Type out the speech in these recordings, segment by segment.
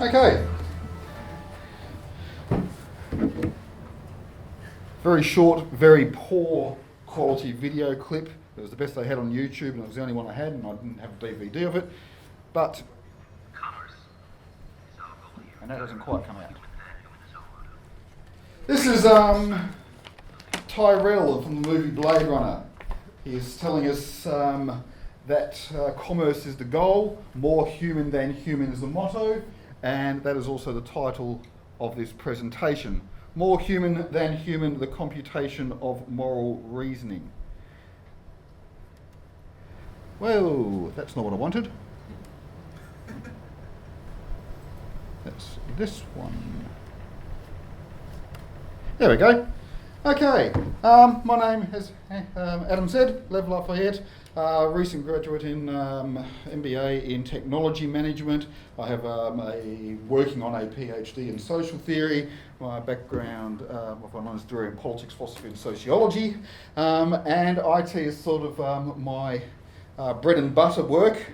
Okay. Very short, very poor quality video clip. It was the best they had on YouTube, and it was the only one I had, and I didn't have a DVD of it. But, and that doesn't quite come out. This is Tyrell from the movie Blade Runner. He's telling us that commerce is the goal, more human than human is the motto, and that is also the title of this presentation. More human than human, the computation of moral reasoning. Well, that's not what I wanted. That's this one. There we go. Okay, my name is Adam said, Lafayette, recent graduate in MBA in technology management. I have working on a PhD in social theory. My background, I've got an honours degree in politics, philosophy and sociology, and IT is sort of my bread and butter work.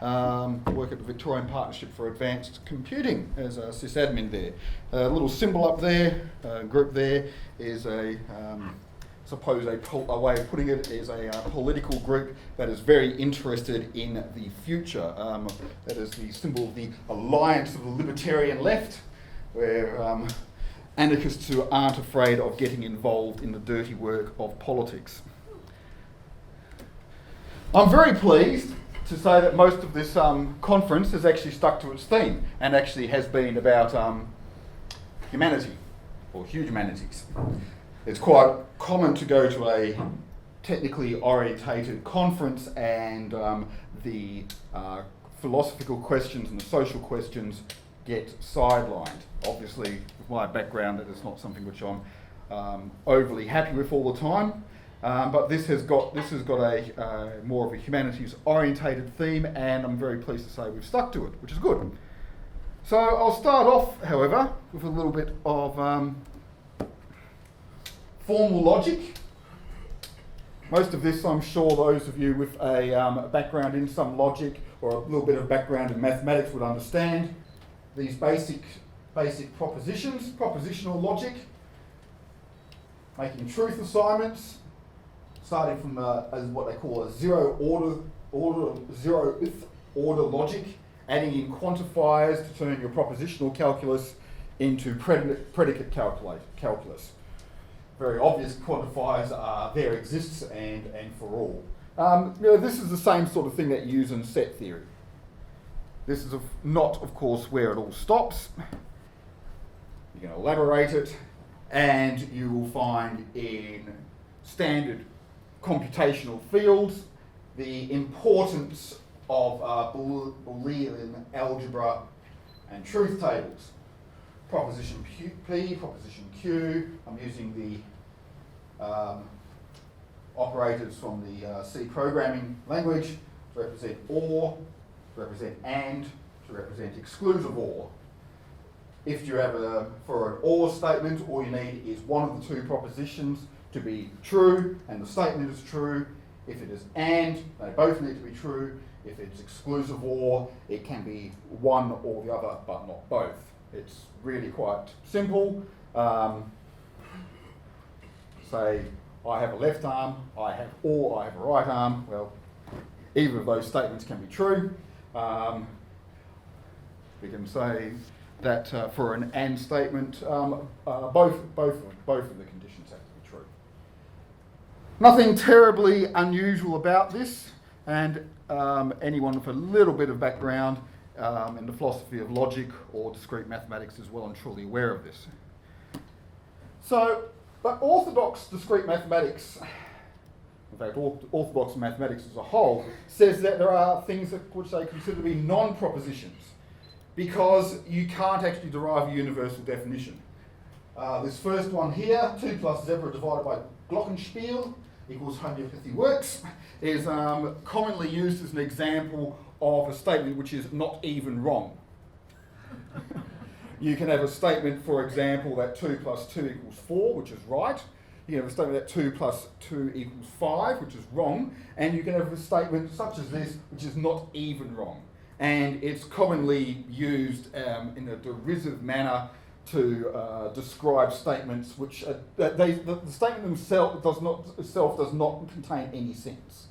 Work at the Victorian Partnership for Advanced Computing as a sysadmin there. A little symbol up there, group there, is a way of putting it is a political group that is very interested in the future. That is the symbol of the Alliance of the Libertarian Left, where anarchists who aren't afraid of getting involved in the dirty work of politics. I'm very pleased to say that most of this conference has actually stuck to its theme and actually has been about humanity or humanities. It's quite common to go to a technically orientated conference and the philosophical questions and the social questions get sidelined. Obviously, with my background, that is not something which I'm overly happy with all the time. But this has got a more of a humanities orientated theme, and I'm very pleased to say we've stuck to it, which is good. So I'll start off, however, with a little bit of formal logic. Most of this, I'm sure, those of you with a background in some logic or a little bit of background in mathematics would understand. These basic propositions, propositional logic, making truth assignments, starting from what they call a zeroth order logic, adding in quantifiers to turn your propositional calculus into predicate calculus. Very obvious quantifiers are there exists and for all. This is the same sort of thing that you use in set theory. This is not, of course, where it all stops. You can elaborate it, and you will find in standard computational fields the importance of Boolean algebra and truth tables. Proposition P, proposition Q. I'm using the operators from the C programming language to represent OR, to represent AND, to represent exclusive OR. If you have for an OR statement, all you need is one of the two propositions to be true, and the statement is true. If it is AND, they both need to be true. If it's exclusive OR, it can be one or the other, but not both. It's really quite simple. Say, I have a left arm, I have a right arm. Well, either of those statements can be true. We can say that for an AND statement, both of the conditions have to be true. Nothing terribly unusual about this, and anyone with a little bit of background in the philosophy of logic or discrete mathematics is well and truly aware of this. So, but orthodox discrete mathematics, in fact orthodox mathematics as a whole, says that there are things which they consider to be non-propositions because you can't actually derive a universal definition. This first one here, 2 plus zebra divided by glockenspiel equals homeopathy works, is commonly used as an example of a statement which is not even wrong. You can have a statement, for example, that 2 plus 2 equals 4, which is right. You can have a statement that 2 plus 2 equals 5, which is wrong. And you can have a statement such as this, which is not even wrong. and it's commonly used in a derisive manner to describe statements which the statement itself does not contain any sense.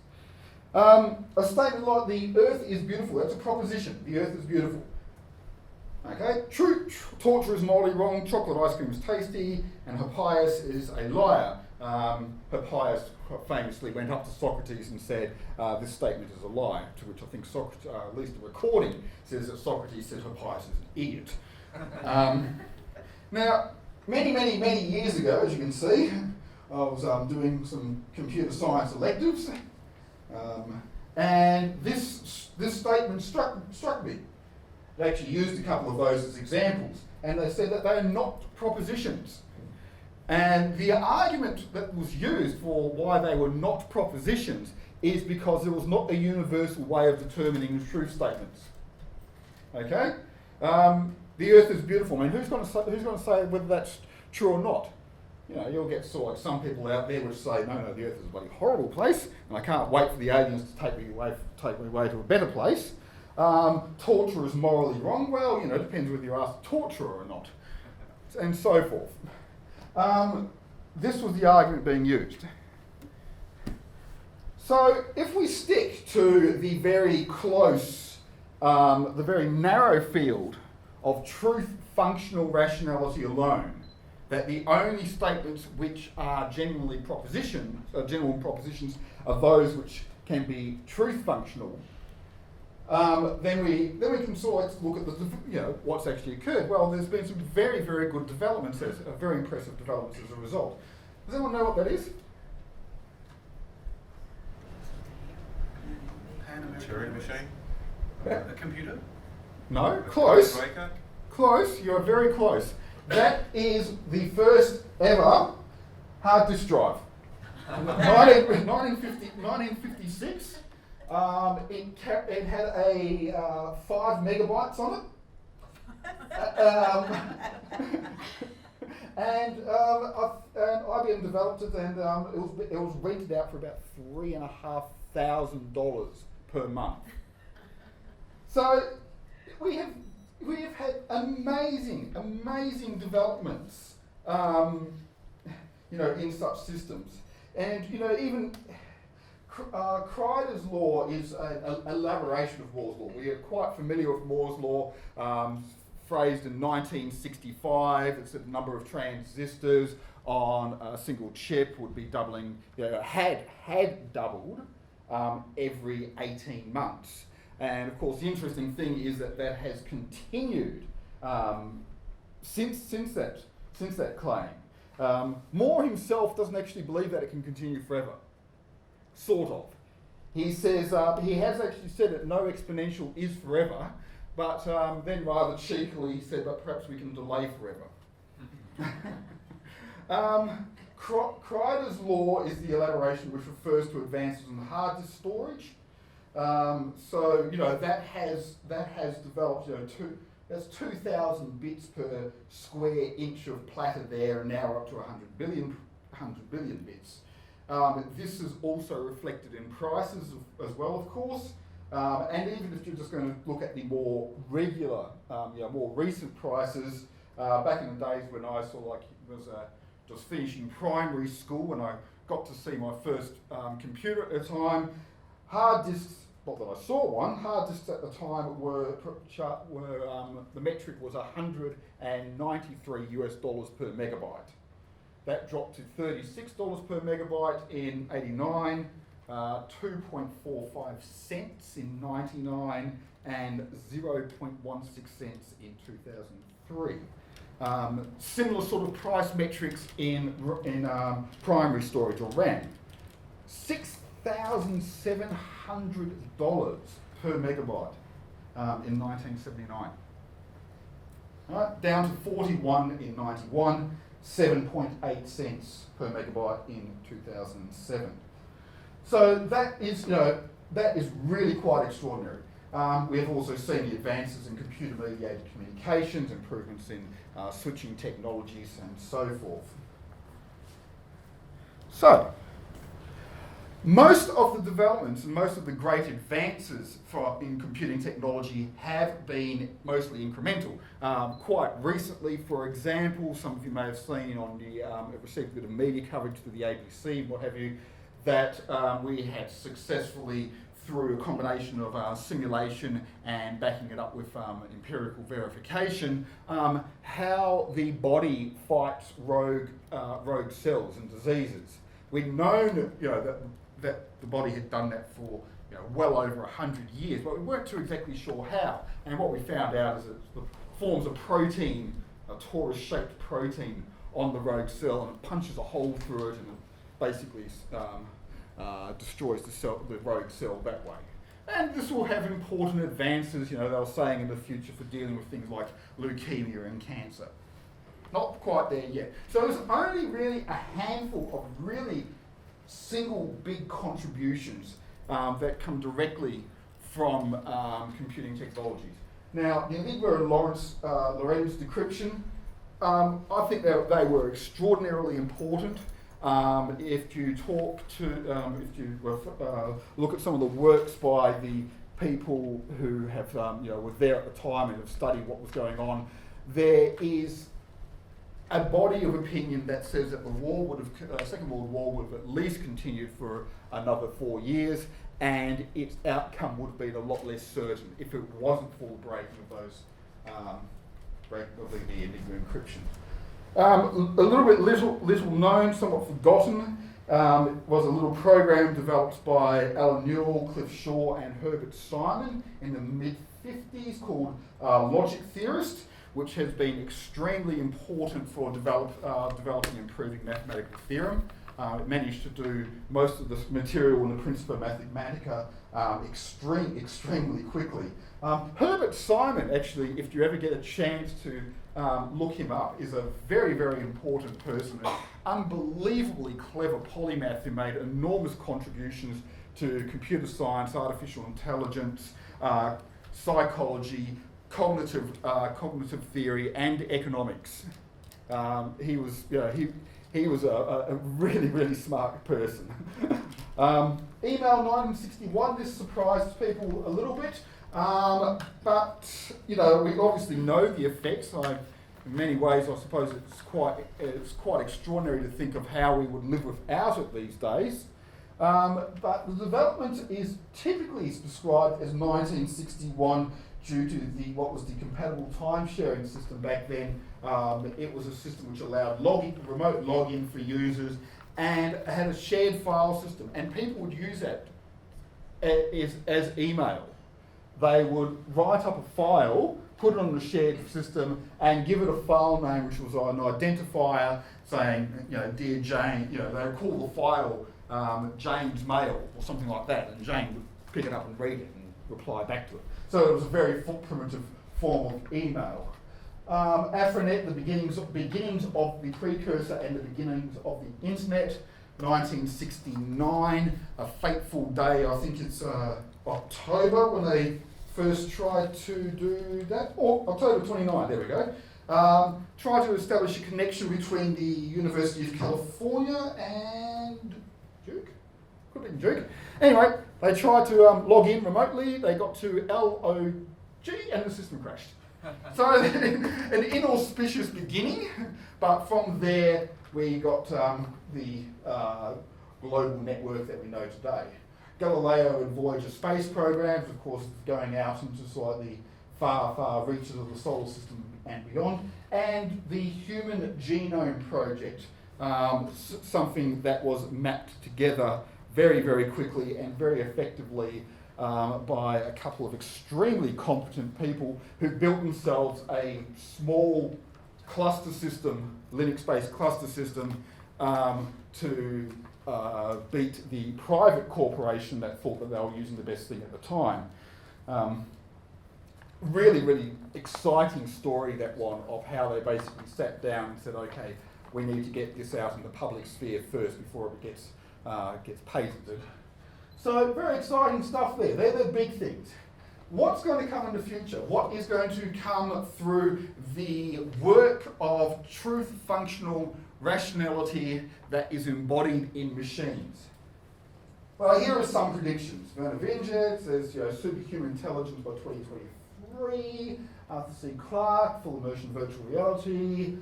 A statement like the earth is beautiful, that's a proposition, the earth is beautiful. Okay, true, torture is morally wrong, chocolate ice cream is tasty, and Hippias is a liar. Hippias famously went up to Socrates and said, this statement is a lie, to which I think Socrates, at least the recording says that Socrates said Hippias is an idiot. Now, many years ago, as you can see, I was doing some computer science electives, and this statement struck me. They actually used a couple of those as examples, and they said that they are not propositions. And the argument that was used for why they were not propositions is because there was not a universal way of determining the truth statements. Okay? The earth is beautiful. I mean, who's going to say whether that's true or not? You know, you'll get sort of like some people out there which say, no, the earth is a bloody horrible place, and I can't wait for the aliens to take me away to a better place. Torture is morally wrong. Well, you know, it depends whether you're asked to torture or not, and so forth. This was the argument being used. So if we stick to the very close, the very narrow field of truth functional rationality alone, that the only statements which are general propositions are those which can be truth functional, then we can sort of look at what's actually occurred. Well, there's been some very, very good developments, very impressive developments as a result. Does anyone know what that is? Turing machine? Yeah. A computer? No, close. Breaker? Close, you're very close. That is the first ever hard disk drive. 1956. It had a 5 megabytes on it. And IBM developed it, and it was rented out for about $3,500 per month. So we have had amazing developments, in such systems, and even Kreider's law is an elaboration of Moore's law. We are quite familiar with Moore's law, phrased in 1965. It's that the number of transistors on a single chip would be doubling, had doubled every 18 months. And of course, the interesting thing is that has continued since that claim. Moore himself doesn't actually believe that it can continue forever. Sort of. He says he has actually said that no exponential is forever, but then rather cheekily he said, but perhaps we can delay forever. Kreider's law is the elaboration which refers to advances in hard disk storage. That has developed. That's 2,000 bits per square inch of platter there, and now we're up to 100 billion bits. This is also reflected in prices as well, of course. And even if you're just going to look at the more regular, more recent prices, back in the days when I was just finishing primary school, when I got to see my first computer at the time, hard disks, not that I saw one, hard disks at the time were the metric was $193 per megabyte. That dropped to $36 per megabyte in '89, 2.45 cents in '99, and 0.16 cents in 2003. Similar sort of price metrics in primary storage or RAM. $6,700 per megabyte in 1979. Right, down to 41 in 91, 7.8 cents per megabyte in 2007. So that is really quite extraordinary. We have also seen the advances in computer-mediated communications, improvements in switching technologies, and so forth. So, Most of the developments and most of the great advances in computing technology have been mostly incremental. Quite recently, for example, some of you may have seen on the, received a bit of media coverage through the ABC and what have you, that we had successfully, through a combination of simulation and backing it up with empirical verification, how the body fights rogue cells and diseases. We'd known that the body had done that for well over 100 years, but we weren't too exactly sure how. And what we found out is that it forms a protein, a torus-shaped protein on the rogue cell, and it punches a hole through it and it basically destroys the rogue cell that way. And this will have important advances, they were saying, in the future for dealing with things like leukemia and cancer. Not quite there yet. So there's only really a handful of really single big contributions that come directly from computing technologies. Now, the Enigma and Lorenz decryption, I think they were extraordinarily important. If you look at some of the works by the people who have, were there at the time and have studied what was going on, there is a body of opinion that says that the Second World War would have at least continued for another 4 years, and its outcome would have been a lot less certain if it wasn't for the breaking of those, the Enigma encryption. A little bit little known, somewhat forgotten, was a little program developed by Alan Newell, Cliff Shaw, and Herbert Simon in the mid-50s called Logic Theorist, which has been extremely important for developing and proving mathematical theorem. It managed to do most of the material in the Principia Mathematica extremely quickly. Herbert Simon, actually, if you ever get a chance to look him up, is a very, very important person, an unbelievably clever polymath who made enormous contributions to computer science, artificial intelligence, psychology, cognitive theory, and economics. He was a really, really smart person. Email 1961, this surprised people a little bit, but we obviously know the effects. In many ways, I suppose it's quite extraordinary to think of how we would live without it these days. But the development is typically described as 1961 due to what was the compatible time-sharing system back then. It was a system which allowed remote login for users and had a shared file system, and people would use that as email. They would write up a file, put it on the shared system, and give it a file name which was an identifier saying, dear Jane, they would call the file Jane's Mail or something like that, and Jane would pick it up and read it and reply back to it. So it was a very primitive form of email. AFRANET, the beginnings of the precursor and the beginnings of the internet, 1969, a fateful day, I think it's October when they first tried to do that, or October 29, there we go. Tried to establish a connection between the University of California and Duke? Could have been Duke. Anyway, they tried to log in remotely, they got to LOG and the system crashed. So an inauspicious beginning, but from there we got the global network that we know today. Galileo and Voyager space programs, of course, going out into slightly far, far reaches of the solar system and beyond, and the Human Genome Project, something that was mapped together very, very quickly and very effectively by a couple of extremely competent people who built themselves a small cluster system, Linux-based cluster system, to beat the private corporation that thought that they were using the best thing at the time. Really, really exciting story, that one, of how they basically sat down and said, okay, we need to get this out in the public sphere first before it gets patented. So very exciting stuff there. They're the big things. What's going to come in the future? What is going to come through the work of truth functional rationality that is embodied in machines? Well, here are some predictions. Werner Vinge says, superhuman intelligence by 2023. Arthur C. Clarke, full immersion virtual reality.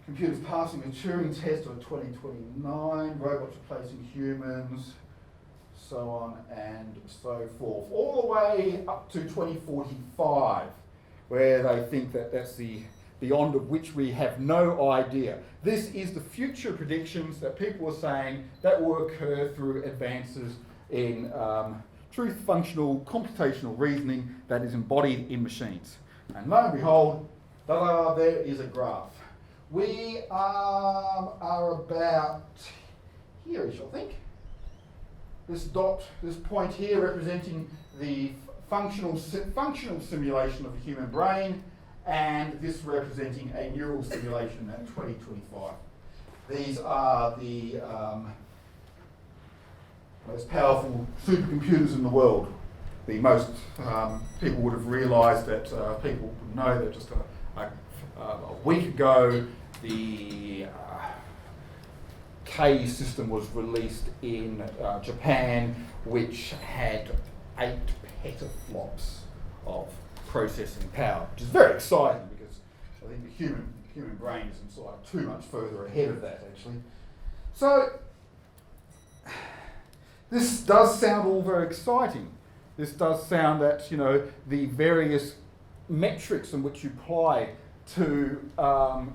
Computers passing the Turing test by 2029. Robots replacing humans. So on and so forth. All the way up to 2045, where they think that that's the beyond of which we have no idea. This is the future predictions that people are saying that will occur through advances in truth functional computational reasoning that is embodied in machines. And lo and behold, ta-da, there is a graph. We are about here-ish, I think. This dot, this point here representing the functional simulation of the human brain, and this representing a neural simulation at 2025. These are the most powerful supercomputers in the world. The most people would have realised that people would know that just a week ago the K system was released in Japan, which had 8 petaflops of processing power, which is very exciting because I think the human brain is sort of too much further ahead of that actually. So this does sound all very exciting. This does sound that the various metrics in which you apply to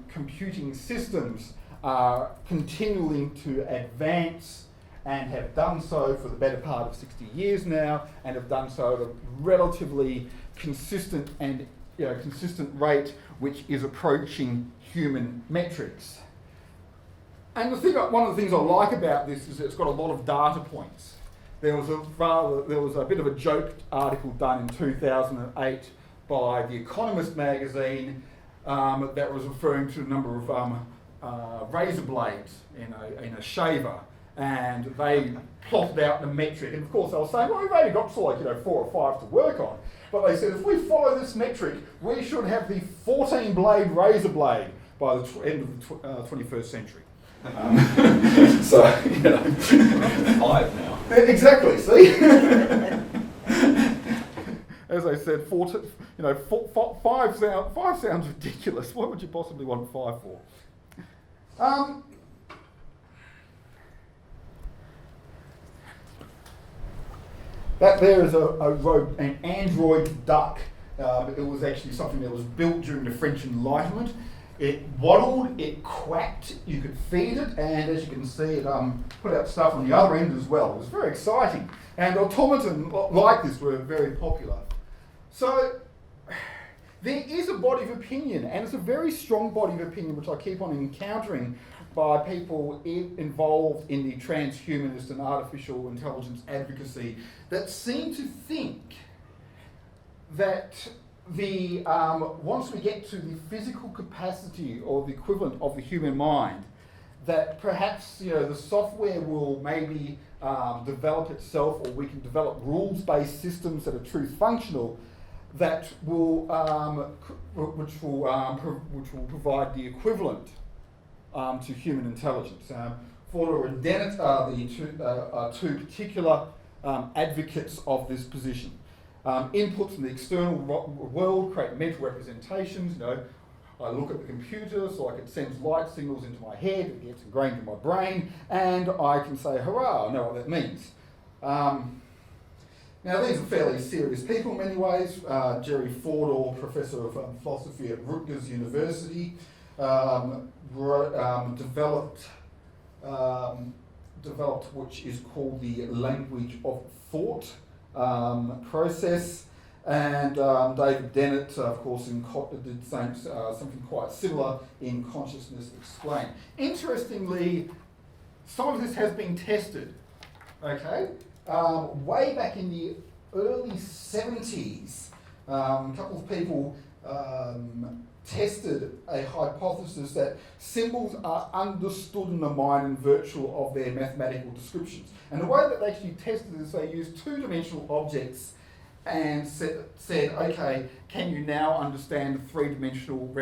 computing systems are continuing to advance and have done so for the better part of 60 years now, and have done so at a relatively consistent and consistent rate, which is approaching human metrics. And one of the things I like about this is it's got a lot of data points. There was a bit of a joke article done in 2008 by The Economist magazine that was referring to a number of razor blades in a shaver, and they plotted out the metric. And of course, they were saying, well, we've only got 4 or 5 to work on. But they said, if we follow this metric, we should have the 14-blade razor blade by the end of the 21st century. So, 5 now. Exactly, see? As I said, 5 sounds ridiculous. What would you possibly want 5 for? That there is an android duck. It was actually something that was built during the French Enlightenment. It waddled, it quacked, you could feed it, and as you can see, it put out stuff on the other end as well. It was very exciting. And automatons like this were very popular. So there is a body of opinion, and it's a very strong body of opinion which I keep on encountering by people involved in the transhumanist and artificial intelligence advocacy that seem to think that once we get to the physical capacity or the equivalent of the human mind, that perhaps the software will maybe develop itself, or we can develop rules-based systems that are truth functional that will which will provide the equivalent to human intelligence. Fodor and Dennett are the two particular advocates of this position. Inputs from the external world create mental representations. I look at the computer, so it sends light signals into my head, it gets ingrained in my brain, and I can say, hurrah, I know what that means. Now, these are fairly serious people in many ways. Jerry Fodor, professor of philosophy at Rutgers University, developed which is called the language of thought process, and David Dennett, of course, did something quite similar in Consciousness Explained. Interestingly, some of this has been tested, okay? Way back in the early 70s, a couple of people tested a hypothesis that symbols are understood in the mind in virtue of their mathematical descriptions. And the way that they actually tested this, they used two-dimensional objects and said, okay, can you now understand two-dimensional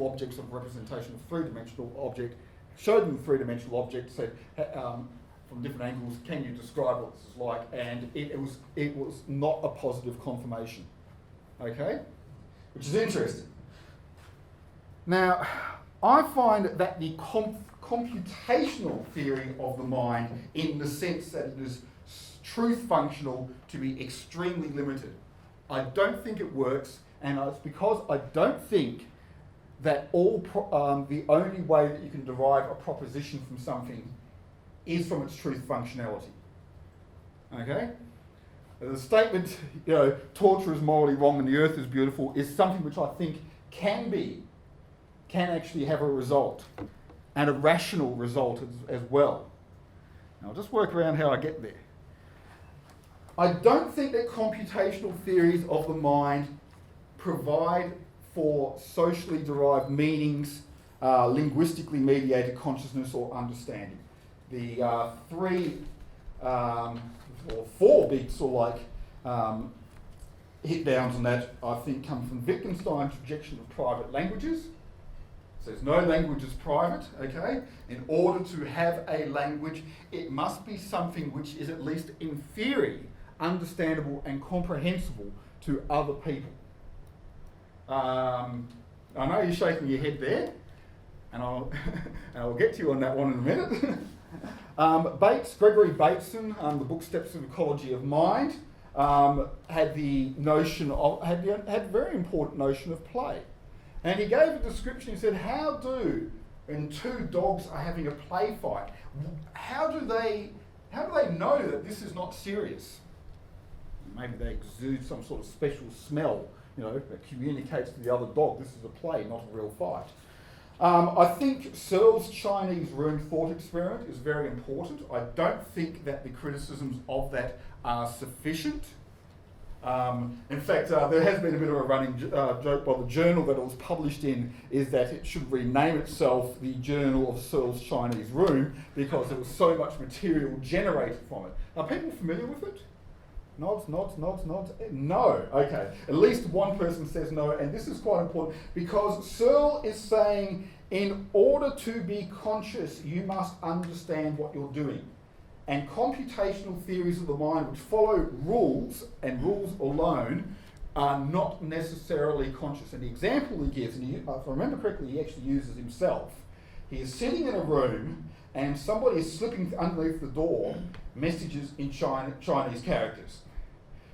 objects of representation of three-dimensional object? Showed them the three-dimensional object, said, from different angles, can you describe what this is like? And it was not a positive confirmation, okay? Which is interesting. Now, I find that the computational theory of the mind, in the sense that it is truth functional, to be extremely limited. I don't think it works, and it's because I don't think that the only way that you can derive a proposition from something is from its truth functionality. Okay? The statement, torture is morally wrong and the earth is beautiful, is something which I think can actually have a result, and a rational result as well. Now, I'll just work around how I get there. I don't think that computational theories of the mind provide for socially derived meanings, linguistically mediated consciousness or understanding. The four big sort of hit downs on that, I think, come from Wittgenstein's rejection of private languages. Says no language is private, okay? In order to have a language, it must be something which is at least in theory understandable and comprehensible to other people. I know you're shaking your head there, and I'll get to you on that one in a minute. Gregory Bateson, the book Steps of Ecology of Mind, had the notion of had a very important notion of play. And he gave a description. He said, when two dogs are having a play fight, how do they know that this is not serious? Maybe they exude some sort of special smell, that communicates to the other dog, this is a play, not a real fight. I think Searles' Chinese room thought experiment is very important. I don't think that the criticisms of that are sufficient. In fact, there has been a bit of a running joke by the journal that it was published in, is that it should rename itself the Journal of Searles' Chinese Room, because there was so much material generated from it. Are people familiar with it? Nods. No. Okay. At least one person says no, and this is quite important, because Searle is saying, in order to be conscious, you must understand what you're doing. And computational theories of the mind which follow rules, and rules alone, are not necessarily conscious. And the example he gives, and if I remember correctly, he actually uses himself. He is sitting in a room, and somebody is slipping underneath the door messages in Chinese characters.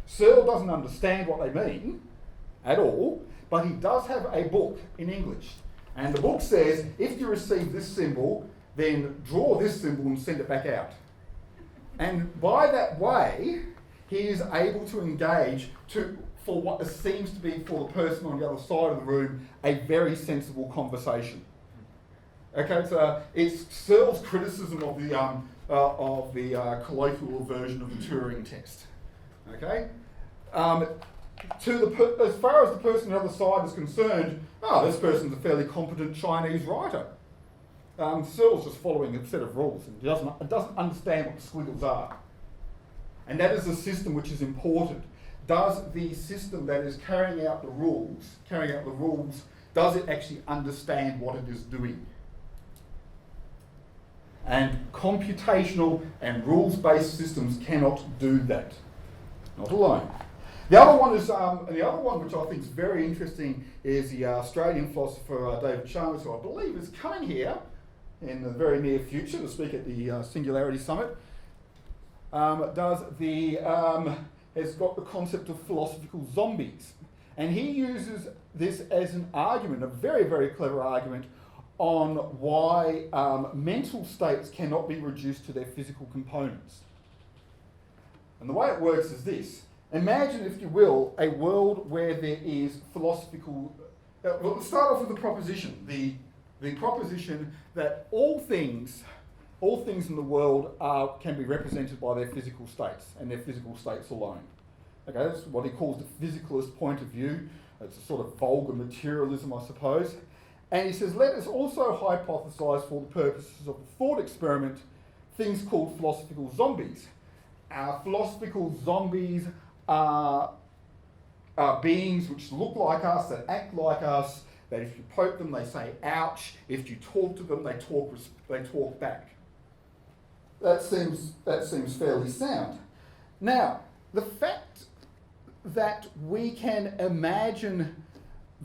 Searle doesn't understand what they mean at all, but he does have a book in English. And the book says, if you receive this symbol, then draw this symbol and send it back out. And by that way, he is able to engage for what seems to be, for the person on the other side of the room, a very sensible conversation. Okay, so it's Searle's criticism of the colloquial version of the Turing test. Okay, as far as the person on the other side is concerned, this person's a fairly competent Chinese writer. Searle's just following a set of rules and doesn't understand what the squiggles are. And that is a system which is important. Does the system that is carrying out the rules, does it actually understand what it is doing? And computational and rules-based systems cannot do that. Not alone. The other one which I think is very interesting is the Australian philosopher David Chalmers, who I believe is coming here in the very near future to speak at the Singularity Summit. Has got the concept of philosophical zombies, and he uses this as an argument, a very, very clever argument, on why mental states cannot be reduced to their physical components. And the way it works is this. Imagine, if you will, a world where there is philosophical... let's start off with the proposition. The proposition that all things in the world can be represented by their physical states, and their physical states alone. Okay, that's what he calls the physicalist point of view. It's a sort of vulgar materialism, I suppose. And he says, let us also hypothesize, for the purposes of the thought experiment, things called philosophical zombies. Philosophical zombies are beings which look like us, that act like us, that if you poke them, they say ouch. If you talk to them, they talk back. That seems fairly sound. Now, the fact that we can imagine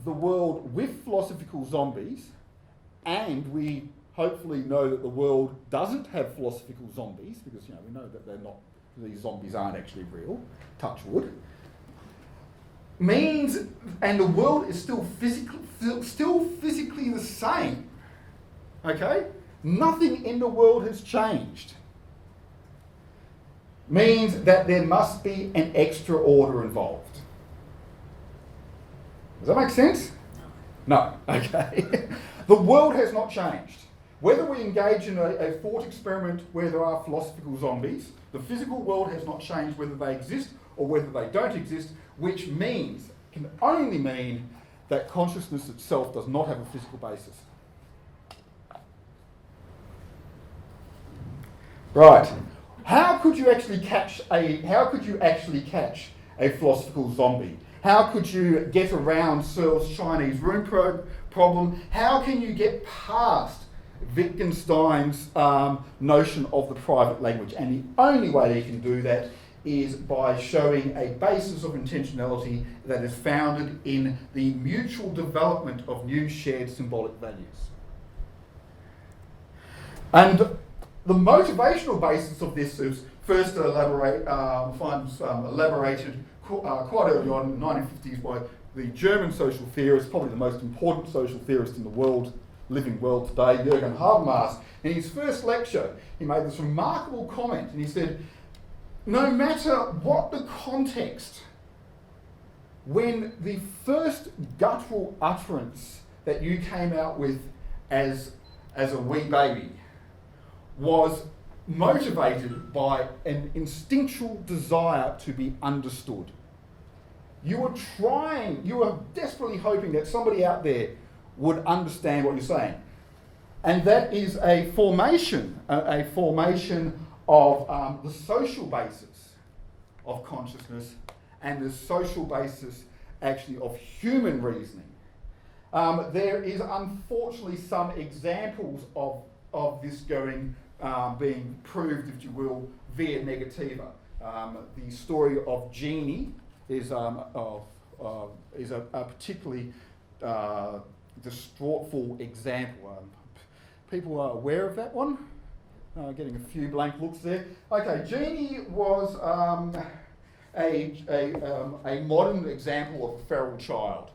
the world with philosophical zombies, and we hopefully know that the world doesn't have philosophical zombies, because we know that these zombies aren't actually real, touch wood, means, and the world is still physically the same. Okay? Nothing in the world has changed. Means that there must be an extra order involved. Does that make sense? No. Okay. The world has not changed. Whether we engage in a thought experiment where there are philosophical zombies, the physical world has not changed whether they exist or whether they don't exist, which can only mean that consciousness itself does not have a physical basis. Right. How could you actually catch a philosophical zombie? How could you get around Searles' Chinese room problem? How can you get past Wittgenstein's notion of the private language? And the only way you can do that is by showing a basis of intentionality that is founded in the mutual development of new shared symbolic values. And the motivational basis of this is first elaborated quite early on in the 1950s by the German social theorist, probably the most important social theorist in the living world today, Jürgen Habermas. In his first lecture, he made this remarkable comment, and he said, no matter what the context, when the first guttural utterance that you came out with as a wee baby was motivated by an instinctual desire to be understood. You were desperately hoping that somebody out there would understand what you're saying. And that is a formation of the social basis of consciousness and the social basis actually of human reasoning. There is unfortunately some examples of this being proved, if you will, via negativa. The story of Jeannie is a particularly distraughtful example. People are aware of that one? Getting a few blank looks there. Okay, Jeannie was a modern example of a feral child.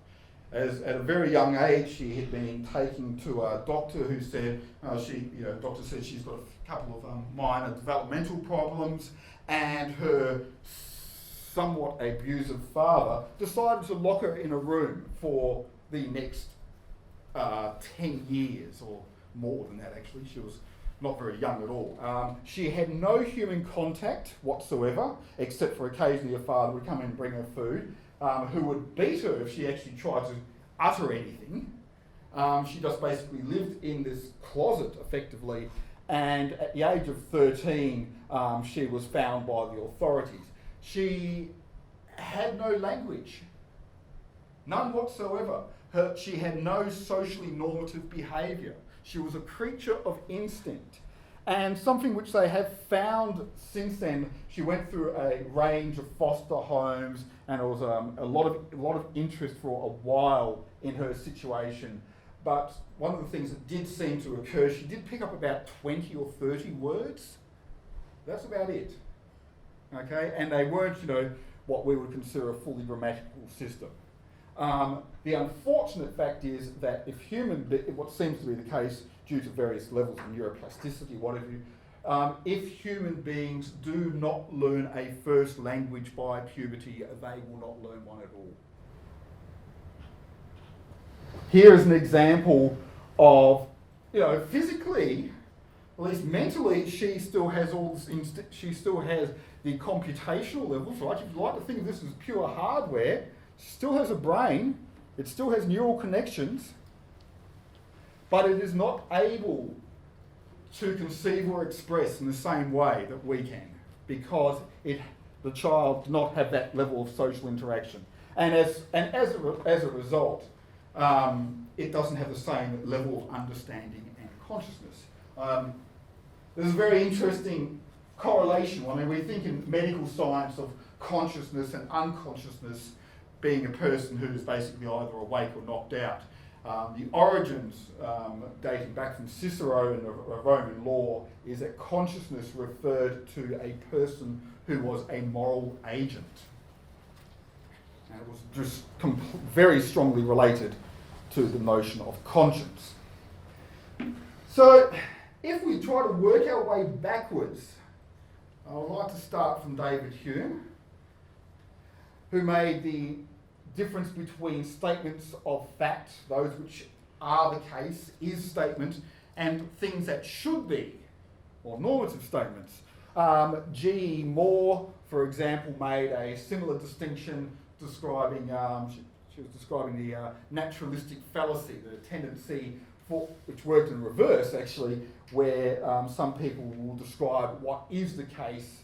At a very young age, she had been taken to a doctor who said, doctor said she's got a couple of minor developmental problems, and her somewhat abusive father decided to lock her in a room for the next 10 years, or more than that actually. She was not very young at all. She had no human contact whatsoever, except for occasionally her father would come in and bring her food, who would beat her if she actually tried to utter anything. She just basically lived in this closet, effectively, and at the age of 13, she was found by the authorities. She had no language, none whatsoever. She had no socially normative behaviour. She was a creature of instinct. And something which they have found since then, she went through a range of foster homes, and there was a lot of interest for a while in her situation. But one of the things that did seem to occur, she did pick up about 20 or 30 words. That's about it. Okay, and they weren't, what we would consider a fully grammatical system. The unfortunate fact is that what seems to be the case due to various levels of neuroplasticity, what have you, if human beings do not learn a first language by puberty, they will not learn one at all. Here is an example of, physically, at least mentally, she still has she still has the computational levels, right? If you like to think of this as pure hardware, she still has a brain, it still has neural connections, but it is not able to conceive or express in the same way that we can, because the child does not have that level of social interaction. And as a result, it doesn't have the same level of understanding and consciousness. There's a very interesting correlation. I mean, we think in medical science of consciousness and unconsciousness being a person who is basically either awake or knocked out. The origins, dating back from Cicero in Roman law, is that consciousness referred to a person who was a moral agent. And it was just very strongly related to the notion of conscience. So, if we try to work our way backwards, I would like to start from David Hume, who made the difference between statements of fact, those which are the case, is statement, and things that should be, or normative statements. G. Moore, for example, made a similar distinction describing, she was describing the naturalistic fallacy, the tendency for, which worked in reverse actually, where some people will describe what is the case,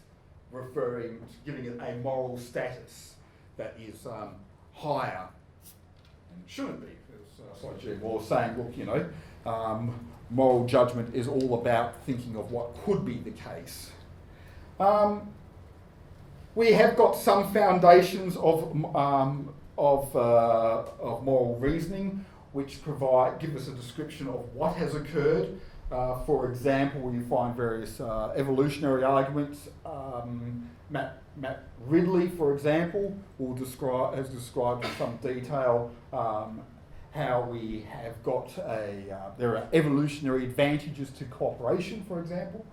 referring to giving it a moral status that is higher and it shouldn't be. It's like G. Moore saying, look, you know, moral judgment is all about thinking of what could be the case. We have got some foundations of moral reasoning, which give us a description of what has occurred. For example, you find various evolutionary arguments. Matt Ridley, for example, has described in some detail how we have got there are evolutionary advantages to cooperation, for example.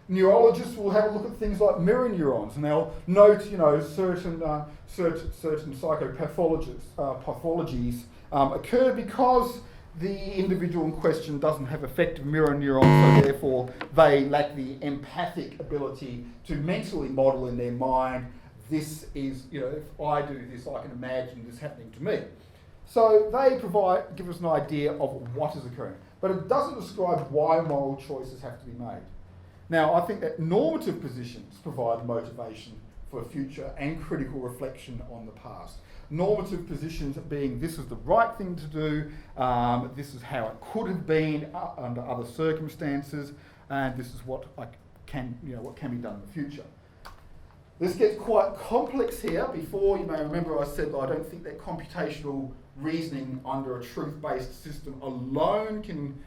Neurologists will have a look at things like mirror neurons, and they'll note, you know, certain psychopathologies occur because the individual in question doesn't have effective mirror neurons, so therefore they lack the empathic ability to mentally model in their mind, this is, you know, if I do this, I can imagine this happening to me. So they give us an idea of what is occurring, but it doesn't describe why moral choices have to be made. Now, I think that normative positions provide motivation for future and critical reflection on the past. Normative positions being this is the right thing to do, this is how it could have been under other circumstances, and this is what can be done in the future. This gets quite complex here. Before, you may remember I said that I don't think that computational reasoning under a truth-based system alone can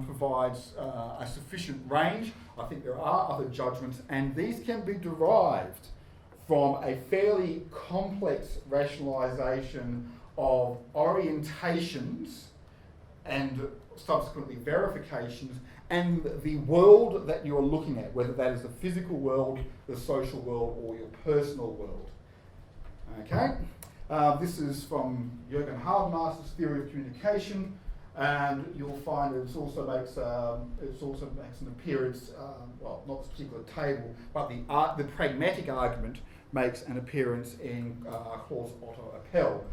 provides a sufficient range. I think there are other judgments, and these can be derived from a fairly complex rationalisation of orientations and subsequently verifications and the world that you're looking at, whether that is the physical world, the social world, or your personal world. Okay? This is from Jürgen Habermas's theory of communication, and you'll find it also makes an appearance. Well, not this particular table, but the pragmatic argument makes an appearance in Clause Otto Appel.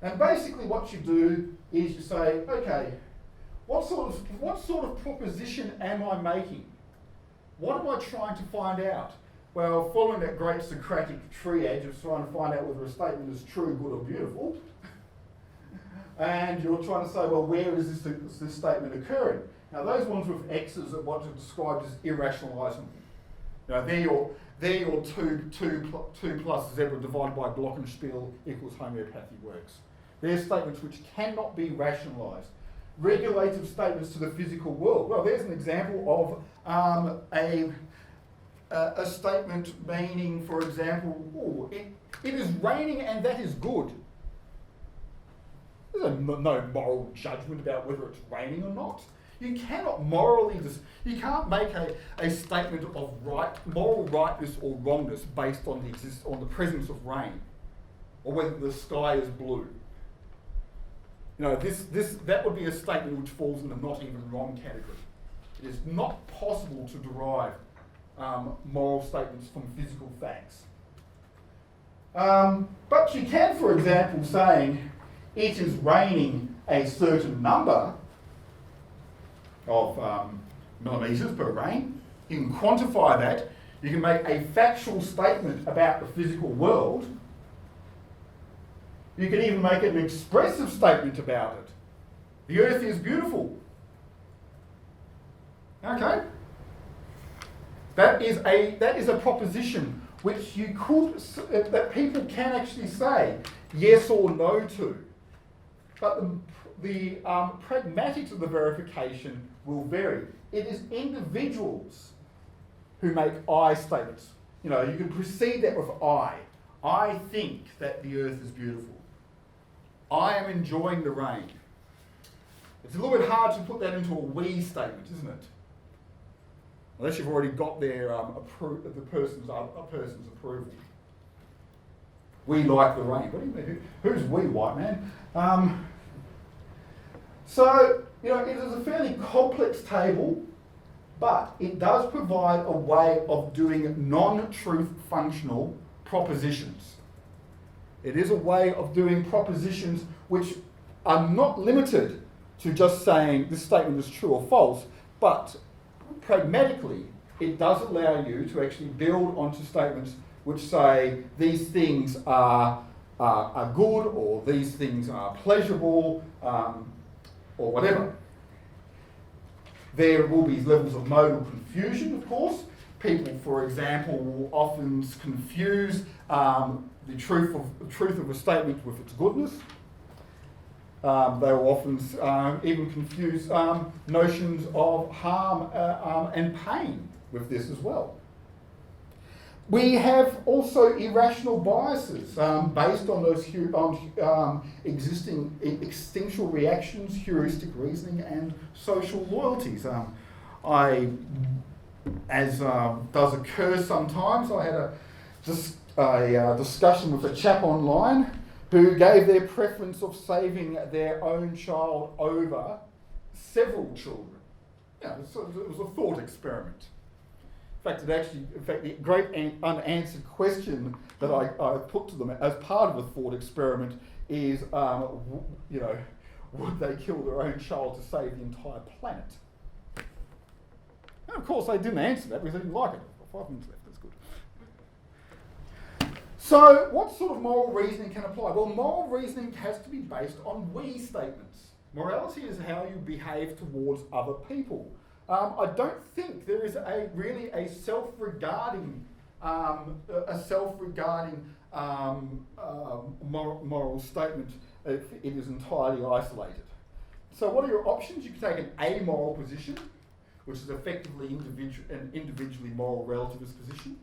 And basically, what you do is you say, okay, what sort of proposition am I making? What am I trying to find out? Well, following that great Socratic triad of trying to find out whether a statement is true, good, or beautiful, and you're trying to say, well, where is this statement occurring? Now, those ones with X's are what are described as irrationalisable. Now, they're your 2 plus zebra divided by glockenspiel equals homeopathy works. They're statements which cannot be rationalised. Regulative statements to the physical world. Well, there's an example of a statement meaning, for example, it is raining and that is good. There's no moral judgment about whether it's raining or not. You cannot you can't make a statement of moral rightness or wrongness based on the presence of rain, or whether the sky is blue. You know, that would be a statement which falls in the not even wrong category. It is not possible to derive moral statements from physical facts. But you can, for example, saying it is raining a certain number of millimetres per rain. You can quantify that. You can make a factual statement about the physical world. You can even make an expressive statement about it. The earth is beautiful. Okay? That is a proposition which you could, that people can actually say yes or no to. But the pragmatics of the verification will vary. It is individuals who make I statements. You know, you can precede that with I. I think that the earth is beautiful. I am enjoying the rain. It's a little bit hard to put that into a we statement, isn't it? Unless you've already got their the person's approval. We like the rain. What do you mean? Who's we, white man? So, you know, it is a fairly complex table, but it does provide a way of doing non-truth functional propositions. It is a way of doing propositions which are not limited to just saying this statement is true or false, but pragmatically, it does allow you to actually build onto statements which say these things are good, or these things are pleasurable, or whatever. There will be levels of modal confusion, of course. People, for example, will often confuse the truth of a statement with its goodness. They will often even confuse notions of harm and pain with this as well. We have also irrational biases based on those existing instinctual reactions, heuristic reasoning, and social loyalties. As does occur sometimes, I had a discussion with a chap online who gave their preference of saving their own child over several children. Yeah, it was a thought experiment. In fact, the great unanswered question that I put to them as part of a thought experiment is, would they kill their own child to save the entire planet? And of course, they didn't answer that because they didn't like it. 5 minutes left, that's good. So, what sort of moral reasoning can apply? Well, moral reasoning has to be based on we statements. Morality is how you behave towards other people. I don't think there is really a self-regarding moral statement if it is entirely isolated. So what are your options? You can take an amoral position, which is effectively an individually moral relativist position.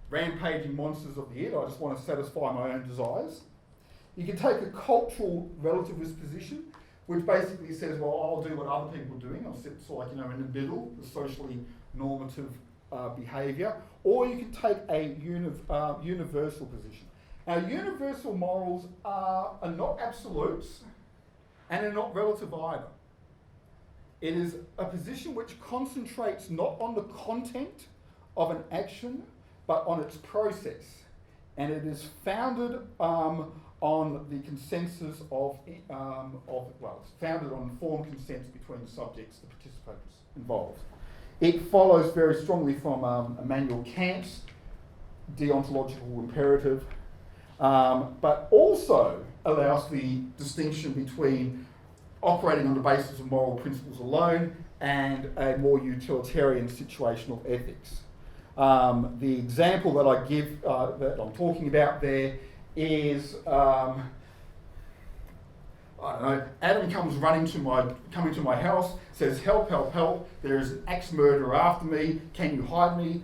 Rampaging monsters of the id, I just want to satisfy my own desires. You can take a cultural relativist position, which basically says, well, I'll do what other people are doing. I'll sit in the middle, the socially normative behaviour. Or you can take a universal position. Now, universal morals are not absolutes and are not relative either. It is a position which concentrates not on the content of an action, but on its process. And it is founded on the consensus it's founded on informed consents between the subjects, the participants involved. It follows very strongly from Immanuel Kant's deontological imperative, but also allows the distinction between operating on the basis of moral principles alone and a more utilitarian situational ethics. The example that I give, that I'm talking about there, is Adam comes coming to my house, says, help, help, help, there is an axe murderer after me, can you hide me?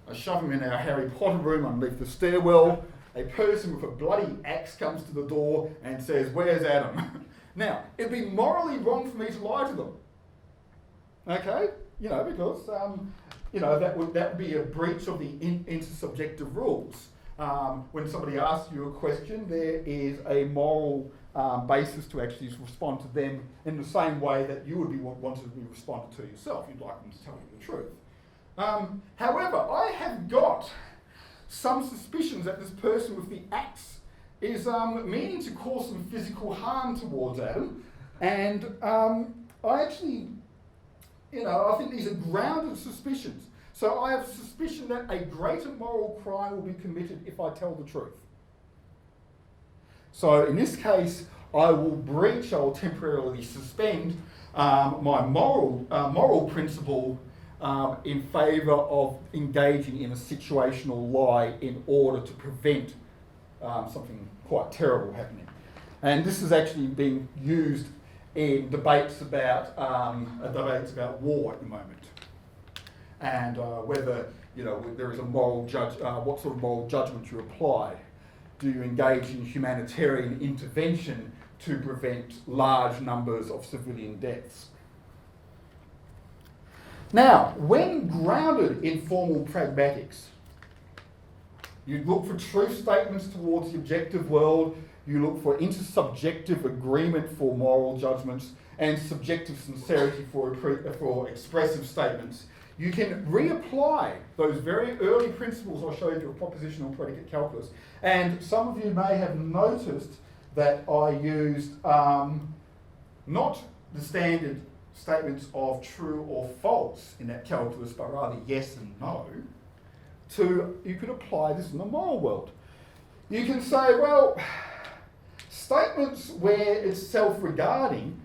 I shove him in our Harry Potter room underneath the stairwell. A person with a bloody axe comes to the door and says, where's Adam? Now, it'd be morally wrong for me to lie to them. Okay? Because that would be a breach of the intersubjective rules. When somebody asks you a question, there is a moral basis to actually respond to them in the same way that you would be wanted to be responded to yourself. You'd like them to tell you the truth. However, I have got some suspicions that this person with the axe is meaning to cause some physical harm towards Adam, and I actually, I think these are grounded suspicions. So I have suspicion that a greater moral crime will be committed if I tell the truth. So in this case, I will temporarily suspend my moral principle in favour of engaging in a situational lie in order to prevent something quite terrible happening. And this is actually being used in debates about war at the moment, and whether there is a moral what sort of moral judgment you apply. Do you engage in humanitarian intervention to prevent large numbers of civilian deaths? Now, when grounded in formal pragmatics, you look for truth statements towards the objective world, you look for intersubjective agreement for moral judgments, and subjective sincerity for expressive statements. You can reapply those very early principles I showed you of propositional predicate calculus. And some of you may have noticed that I used not the standard statements of true or false in that calculus, but rather yes and no. You could apply this in the moral world. You can say, well, statements where it's self-regarding,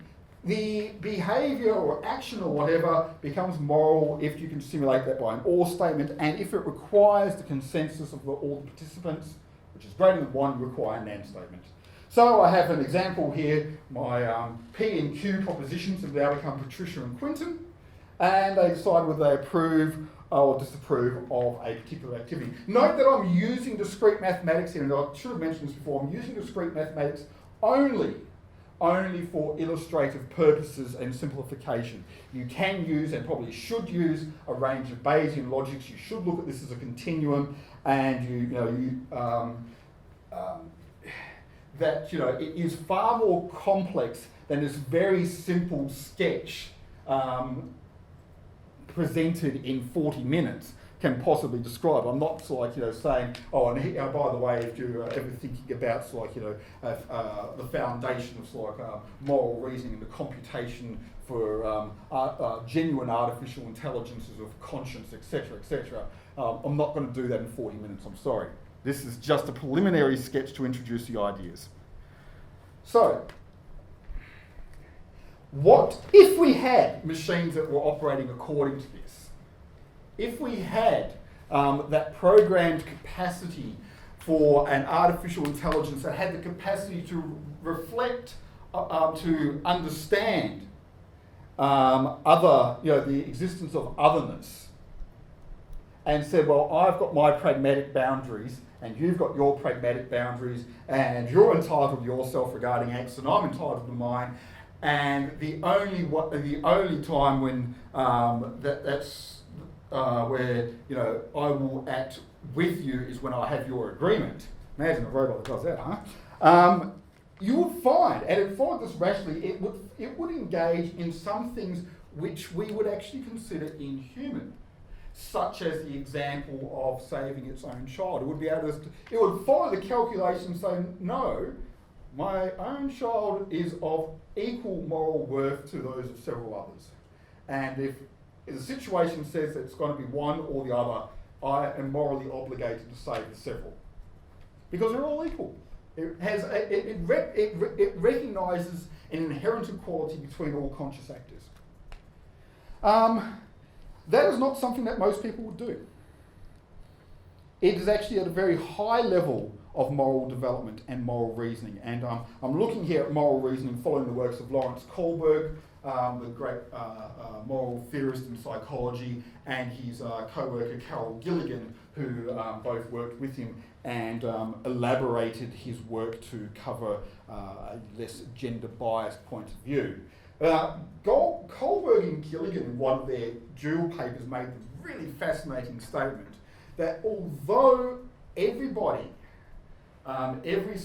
the behaviour or action or whatever becomes moral if you can simulate that by an or statement, and if it requires the consensus of all the participants, which is greater than one, require an and statement. So I have an example here, my P and Q propositions have now become Patricia and Quinton, and they decide whether they approve or disapprove of a particular activity. Note that I'm using discrete mathematics here, and I should have mentioned this before, I'm using discrete mathematics only for illustrative purposes and simplification. You can use, and probably should use, a range of Bayesian logics. You should look at this as a continuum, and it is far more complex than this very simple sketch presented in 40 minutes can possibly describe. I'm not saying, by the way, if you're ever thinking about the foundation of moral reasoning and the computation for genuine artificial intelligences of conscience, etc., I'm not going to do that in 40 minutes, I'm sorry. This is just a preliminary sketch to introduce the ideas. So, what if we had machines that were operating according to this? If we had that programmed capacity for an artificial intelligence that had the capacity to reflect, to understand the existence of otherness, and said, well, I've got my pragmatic boundaries, and you've got your pragmatic boundaries, and you're entitled to your self-regarding acts, and I'm entitled to mine. And the only time when where I will act with you is when I have your agreement. Imagine a robot that does that, huh? You would find, and if followed this rationally, it would engage in some things which we would actually consider inhuman, such as the example of saving its own child. It would follow the calculation and say, no, my own child is of equal moral worth to those of several others. And if the situation says that it's going to be one or the other, I am morally obligated to save the several. Because they're all equal. It recognises an inherent equality between all conscious actors. That is not something that most people would do. It is actually at a very high level of moral development and moral reasoning. And I'm looking here at moral reasoning following the works of Lawrence Kohlberg, the great moral theorist in psychology, and his co-worker Carol Gilligan, who both worked with him and elaborated his work to cover a less gender-biased point of view. Kohlberg and Gilligan, in one of their dual papers, made the really fascinating statement that although everybody, every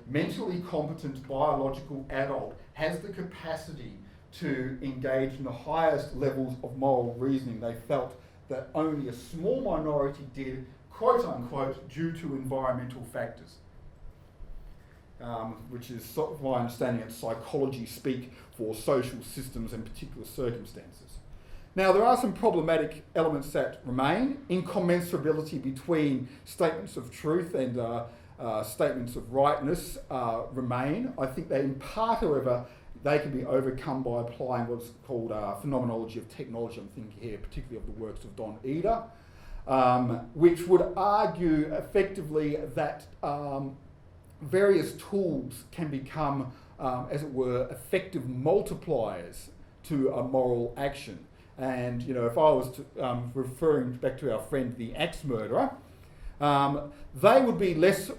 mentally competent biological adult has the capacity to engage in the highest levels of moral reasoning, they felt that only a small minority did, quote unquote, due to environmental factors. Which is sort of my understanding that psychology speak for social systems and particular circumstances. Now, there are some problematic elements that remain. Incommensurability between statements of truth and statements of rightness remain. I think that in part, however, they can be overcome by applying what's called Phenomenology of Technology. I'm thinking here particularly of the works of Don Eder, which would argue effectively that various tools can become, as it were, effective multipliers to a moral action. And if I was to, referring back to our friend the axe murderer, they would be less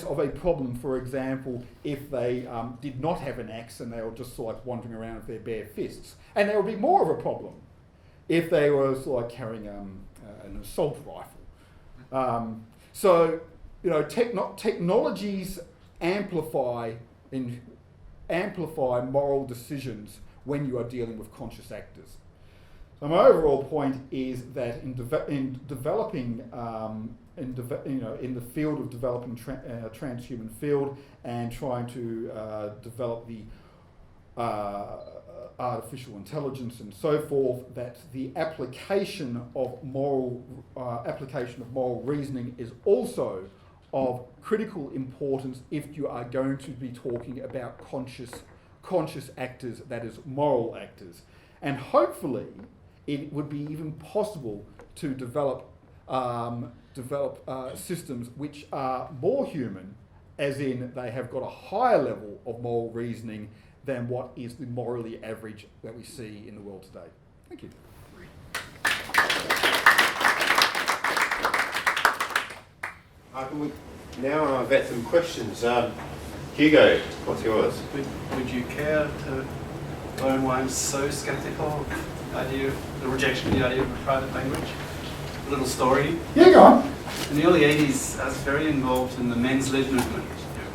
of a problem, for example, if they did not have an axe and they were just sort of like wandering around with their bare fists. And there would be more of a problem if they were sort of like carrying an assault rifle. So technologies amplify moral decisions when you are dealing with conscious actors. So my overall point is that in developing, in the field of developing transhuman field and trying to develop the artificial intelligence and so forth, that the application of moral reasoning is also of critical importance if you are going to be talking about conscious actors, that is, moral actors. And hopefully it would be even possible to develop systems which are more human, as in they have got a higher level of moral reasoning than what is the morally average that we see in the world today. Thank you. Now I've got some questions. Hugo, what's yours? Would you care to learn why I'm so sceptical of the idea, the rejection of the idea of a private language? A little story. Yeah, go on. In the early 80s, I was very involved in the men's lib movement,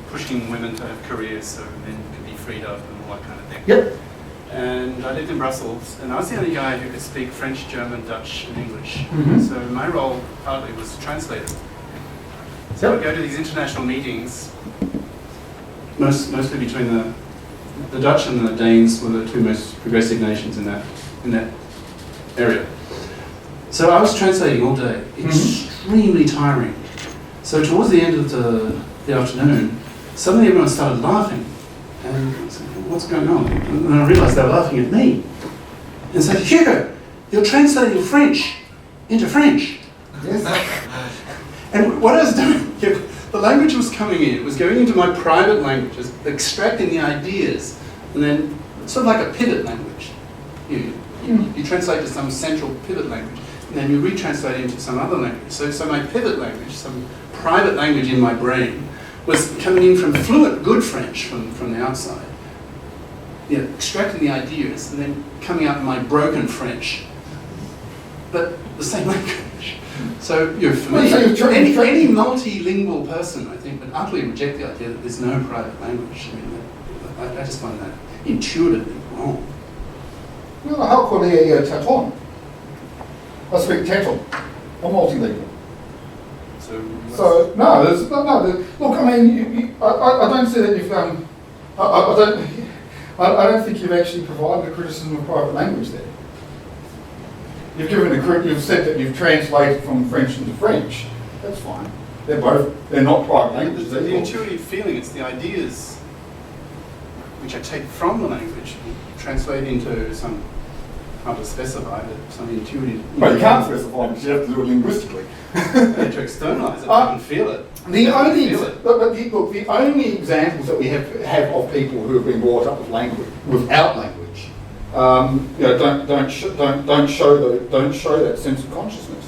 pushing women to have careers so men could be freed up and all that kind of thing. Yep. And I lived in Brussels, and I was the only guy who could speak French, German, Dutch, and English. Mm-hmm. So my role partly was translator. So I'd go to these international meetings, mostly between the Dutch and the Danes were the two most progressive nations in that area. So I was translating all day, extremely tiring. So towards the end of the afternoon, suddenly everyone started laughing. And I said, what's going on? And then I realised they were laughing at me. And I said, Hugo, you're translating French into French. Yes. And what I was doing, the language was coming in, it was going into my private languages, extracting the ideas, and then sort of like a pivot language. You translate to some central pivot language, and then you retranslate into some other language. So my pivot language, some private language in my brain, was coming in from fluent, good French from the outside. Extracting the ideas, and then coming out in my broken French. But the same language. So, for me, any multilingual person, I think, would utterly reject the idea that there's no private language. I mean, I just find that intuitively wrong. Well, how could a Teton? I speak Teton. I'm multilingual. So no, look, I mean, I don't see that you've I don't think you've actually provided a criticism of private language there. You've said that you've translated from French into French. That's fine. They're not private languages. The intuitive feeling, it's the ideas which I take from the language, translate into some, hard to specify, but some intuitive. But you can't specify because you have to do it linguistically. To externalise it, I can feel it. The only examples that we have of people who have been brought up with language without language, don't show that sense of consciousness.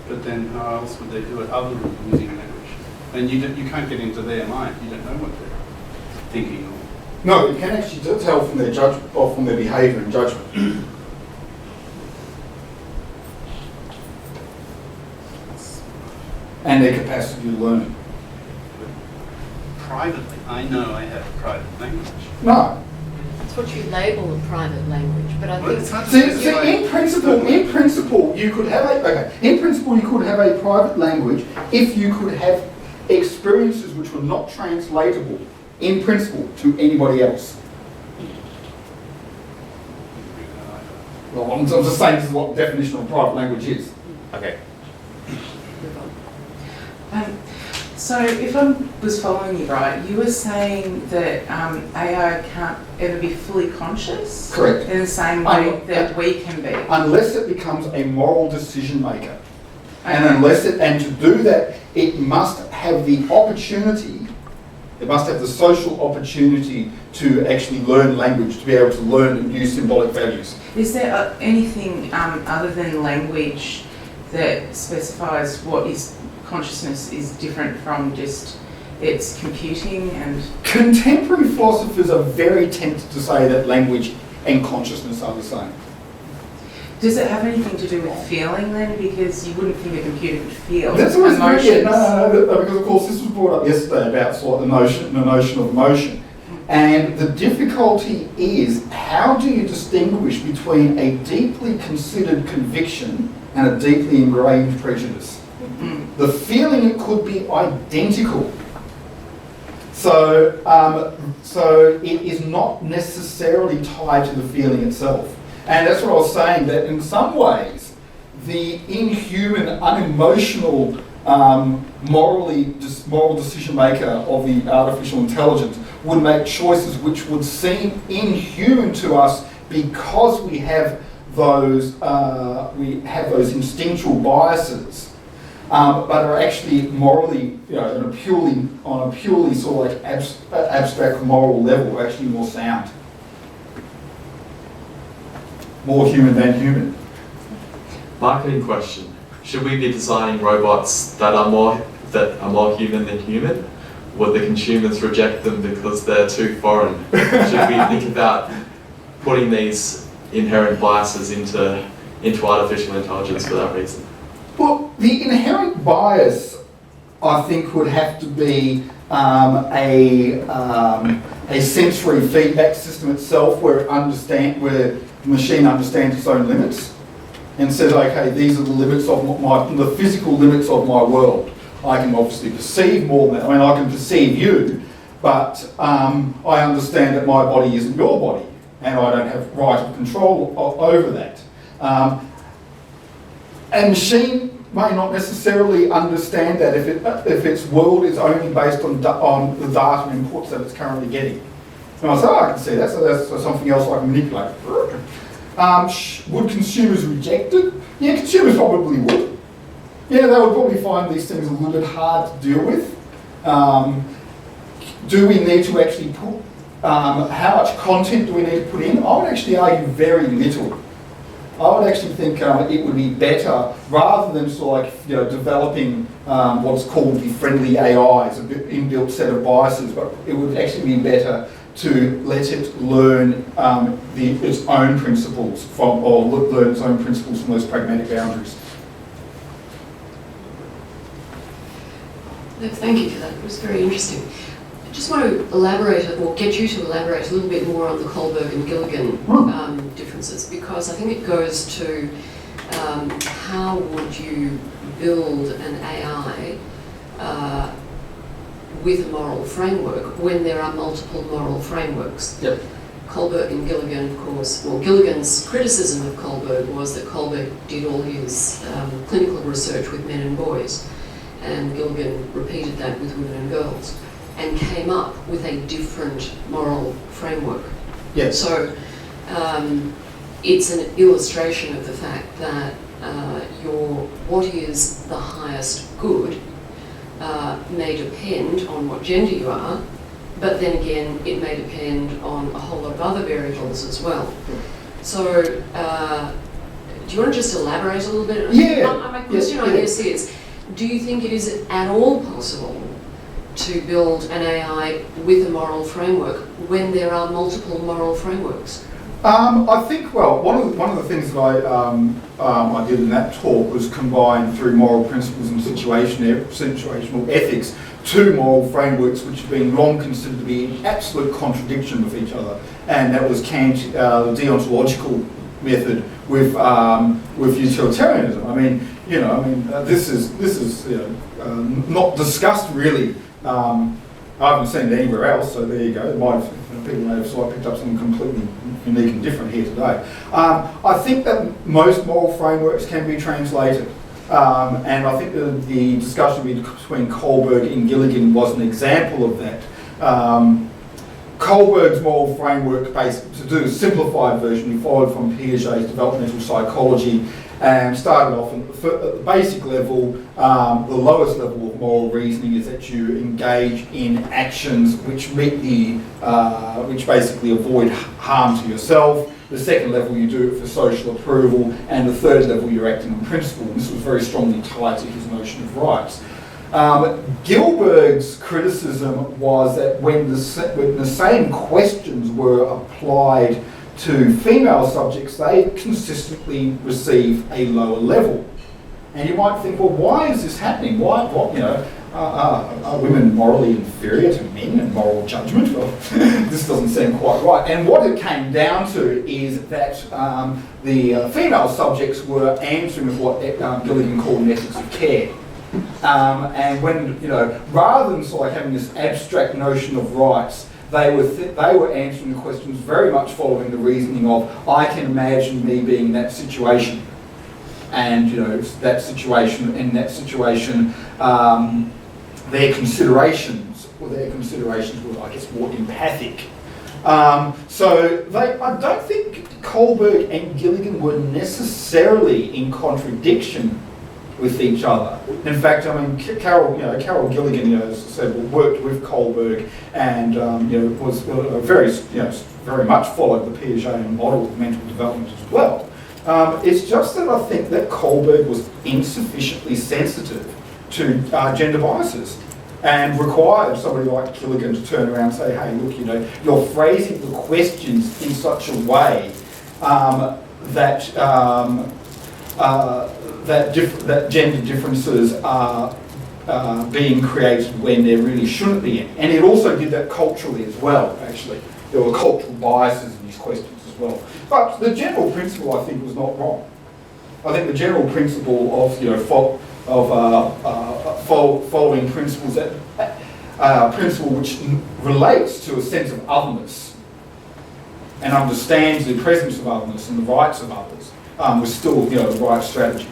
But then, how else would they do it other than using language? And you can't get into their mind. You don't know what they're thinking. No, you can actually tell from their judgment or from their behaviour and judgment. And their capacity to learn. Privately, I know I have a private language. No. That's what you label a private language, but I think. See, in principle, you could have a private language if you could have experiences which were not translatable in principle to anybody else. Well, I'm just saying this is what the definition of private language is. Okay. So if I was following you right, you were saying that AI can't ever be fully conscious? Correct. In the same way that we can be? Unless it becomes a moral decision maker. And Okay. and to do that, it must have the opportunity, it must have the social opportunity to actually learn language, to be able to learn and use symbolic values. Is there anything other than language that specifies what is consciousness is different from just its computing and... Contemporary philosophers are very tempted to say that language and consciousness are the same. Does it have anything to do with feeling then? Because you wouldn't think a computer could feel That's always emotions. very, no, because of course this was brought up yesterday about sort of the notion of emotion. And the difficulty is, how do you distinguish between a deeply considered conviction and a deeply ingrained prejudice? The feeling it could be identical. So it is not necessarily tied to the feeling itself. And that's what I was saying, that in some ways, the inhuman, unemotional, moral decision maker of the artificial intelligence would make choices which would seem inhuman to us because we have those instinctual biases, but are actually morally, on a purely sort of like abstract moral level, actually more sound, more human than human. Marketing question. Should we be designing robots that are more human than human? Would the consumers reject them because they're too foreign? Should we think about putting these inherent biases into artificial intelligence for that reason? Well, the inherent bias, I think, would have to be a sensory feedback system itself, where the machine understands its own limits and says, okay, these are the limits of the physical limits of my world. I can obviously perceive more than that. I mean, I can perceive you, but I understand that my body isn't your body, and I don't have right of control over that. A machine may not necessarily understand that if its world is only based on the data inputs that it's currently getting. And I say, I can see that, so that's something else I can manipulate. Would consumers reject it? Yeah, consumers probably would. Yeah, they would probably find these things a little bit hard to deal with. Do we need to actually put, how much content do we need to put in? I would actually argue very little. I would actually think it would be better, rather than sort of like, developing what's called the friendly AIs, an inbuilt set of biases, but it would actually be better to let it learn its own principles learn its own principles from those pragmatic boundaries. No, thank you for that. It was very interesting. I just want to elaborate, or get you to elaborate a little bit more on the Kohlberg and Gilligan differences, because I think it goes to how would you build an AI with a moral framework when there are multiple moral frameworks. Yep. Kohlberg and Gilligan, of course, well, Gilligan's criticism of Kohlberg was that Kohlberg did all his clinical research with men and boys, and Gilligan repeated that with women and girls, and came up with a different moral framework. Yes. So it's an illustration of the fact that what is the highest good may depend on what gender you are, but then again, it may depend on a whole lot of other variables as well. So, do you want to just elaborate a little bit? Yeah. My question, I guess, is, do you think it is at all possible to build an AI with a moral framework when there are multiple moral frameworks? I think, well, one of the things that I did in that talk was combine through moral principles and situational ethics two moral frameworks which have been long considered to be in absolute contradiction with each other, and that was Kant, the deontological method with utilitarianism. I mean, this is not discussed really. I haven't seen it anywhere else, so there you go. People may have sort of picked up something completely unique and different here today. I think that most moral frameworks can be translated. And I think the discussion between Kohlberg and Gilligan was an example of that. Kohlberg's moral framework, to do a simplified version, he followed from Piaget's developmental psychology and started off at the basic level. The lowest level of moral reasoning is that you engage in actions which which basically avoid harm to yourself. The second level, you do it for social approval, and the third level, you're acting on principle. And this was very strongly tied to his notion of rights. Gilberg's criticism was that when the same questions were applied to female subjects, they consistently receive a lower level. And you might think, well, why is this happening? Are women morally inferior to men in moral judgment? Well, this doesn't seem quite right. And what it came down to is that the female subjects were answering what Gilligan called an ethics of care. And when, rather than sort of having this abstract notion of rights, they were answering the questions very much following the reasoning of, I can imagine me being in that situation. And, that situation, their considerations were, I guess, more empathic. So I don't think Kohlberg and Gilligan were necessarily in contradiction with each other. In fact, Carol Gilligan, as I said, worked with Kohlberg and was very much followed the Piagetian model of mental development as well. It's just that I think that Kohlberg was insufficiently sensitive to gender biases and required somebody like Gilligan to turn around and say, hey, look, you're phrasing the questions in such a way that gender differences are being created when there really shouldn't be any. And it also did that culturally as well, actually. There were cultural biases in these questions as well. But the general principle, I think, was not wrong. I think the general principle of following principles principle which relates to a sense of otherness and understands the presence of otherness and the rights of others was still the right strategy.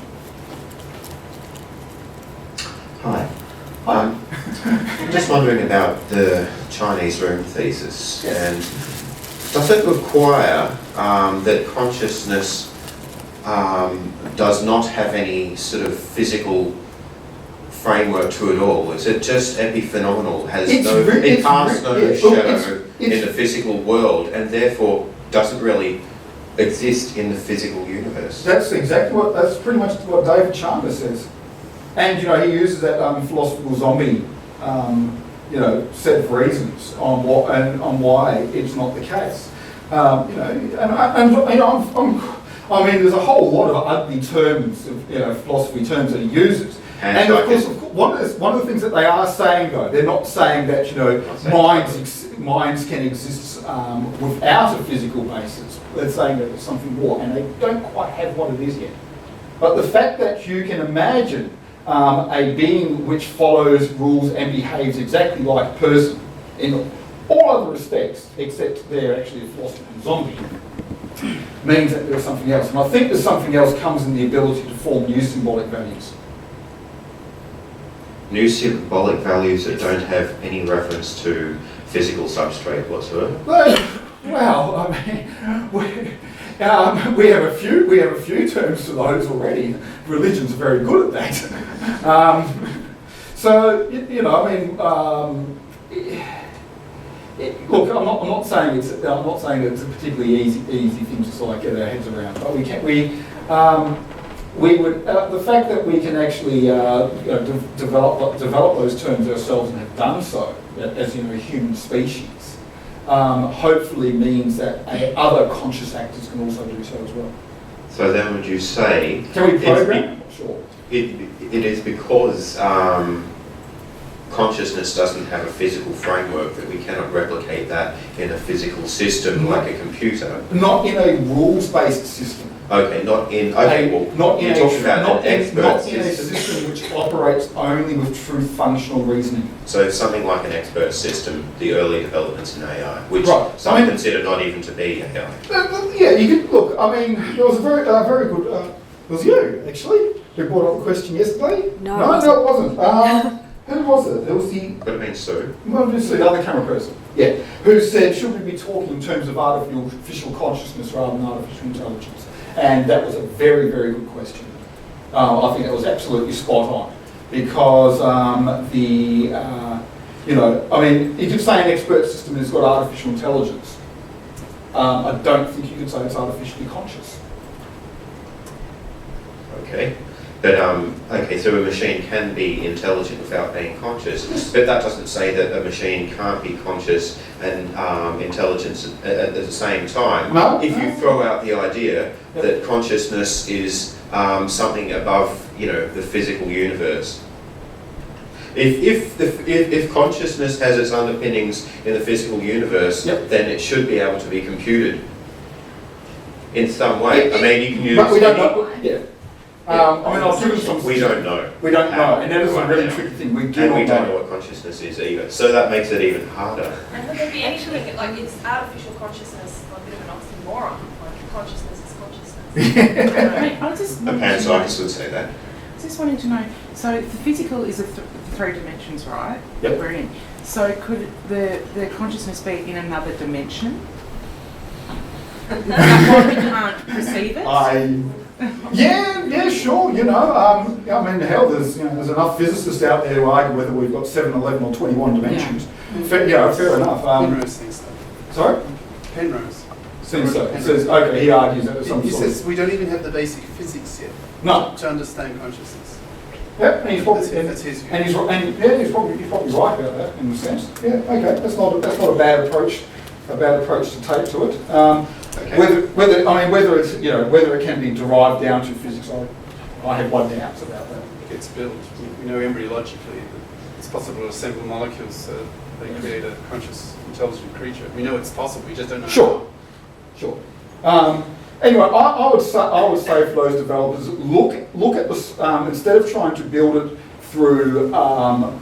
Hi. I'm just wondering about the Chinese room thesis. Yes. And does it require that consciousness does not have any sort of physical framework to it all? Is it just epiphenomenal? It casts no shadow in the physical world and therefore doesn't really exist in the physical universe? That's pretty much what David Chandler says. And he uses that philosophical zombie set of reasons on why it's not the case. There's a whole lot of ugly terms, philosophy terms that he uses. And of course, one of the things that they are saying, though, they're not saying that minds can exist without a physical basis. They're saying that it's something more, and they don't quite have what it is yet. But the fact that you can imagine a being which follows rules and behaves exactly like a person in all other respects, except they're actually a philosophical zombie, means that there's something else. And I think there's something else comes in the ability to form new symbolic values. New symbolic values that don't have any reference to physical substrate whatsoever? Well, we have a few terms for those already. Religion's very good at that. Look, I'm not saying it's a particularly easy thing to sort of get our heads around, but the fact that we can actually develop those terms ourselves and have done so as a human species, hopefully means that other conscious actors can also do so as well. So then would you say... Can we program? Sure. It is because consciousness doesn't have a physical framework that we cannot replicate that in a physical system like a computer. Not in a rules-based system. Okay, not in a system which operates only with true functional reasoning. So something like an expert system, the early developments in AI, which some consider not even to be AI. Yeah, you could look. There was a very good. It was you actually. who brought up the question yesterday? No, No, it wasn't. Who was it? It was the Could have been Sue. well, just the other camera person. Yeah, who said, should we be talking in terms of artificial consciousness rather than artificial intelligence? And that was a very, very good question. I think that was absolutely spot on because you know, I mean, you could say an expert system has got artificial intelligence. I don't think you could say it's artificially conscious. Okay. But, okay, so a machine can be intelligent without being conscious, but that doesn't say that a machine can't be conscious and intelligence at the same time. No. If you throw out the idea that consciousness is something above, you know, the physical universe. If consciousness has its underpinnings in the physical universe, then it should be able to be computed in some way. I mean, you can use... But we don't know. Yeah. I mean, I'll give you some... We don't know. We don't know, and that is a really tricky thing. We do And not we don't know. know what consciousness is either. So that makes it even harder. And would there be anything, like, is artificial consciousness like a bit of an oxymoron? Like, consciousness is consciousness. I just A wanted to know- panpsychist would say that. I just wanted to know, so the physical is the 3 dimensions, right? Yep. That we're in. So could the consciousness be in another dimension? Is that why we can't perceive it? Yeah, sure. You know, I mean, hell, there's enough physicists out there who argue whether we've got 7, 11, or 21 dimensions. Fair enough. Penrose thinks that. Sorry, Penrose. seems so. He says, okay, he argues that there's some He sort says we don't even have the basic physics yet no. to understand consciousness. Yeah, and he's probably That's his view. and he's probably right about that in a sense. Yeah, okay, that's not a bad approach to take to it. Okay. Whether it's whether it can be derived down to physics, I have my doubts about that. It gets built. We know embryologically that it's possible to assemble molecules so they create a conscious, intelligent creature. We know it's possible. We just don't know. Sure. Anyway, I would say for those developers, look at this instead of trying to build it through a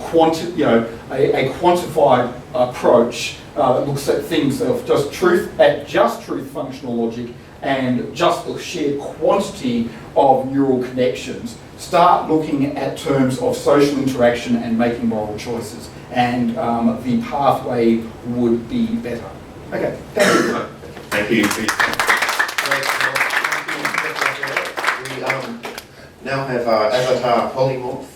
quantified approach that looks at things of just truth functional logic and just the sheer quantity of neural connections. Start looking at terms of social interaction and making moral choices, and the pathway would be better. Okay, thank you. Thank you. We now have our avatar polymorph.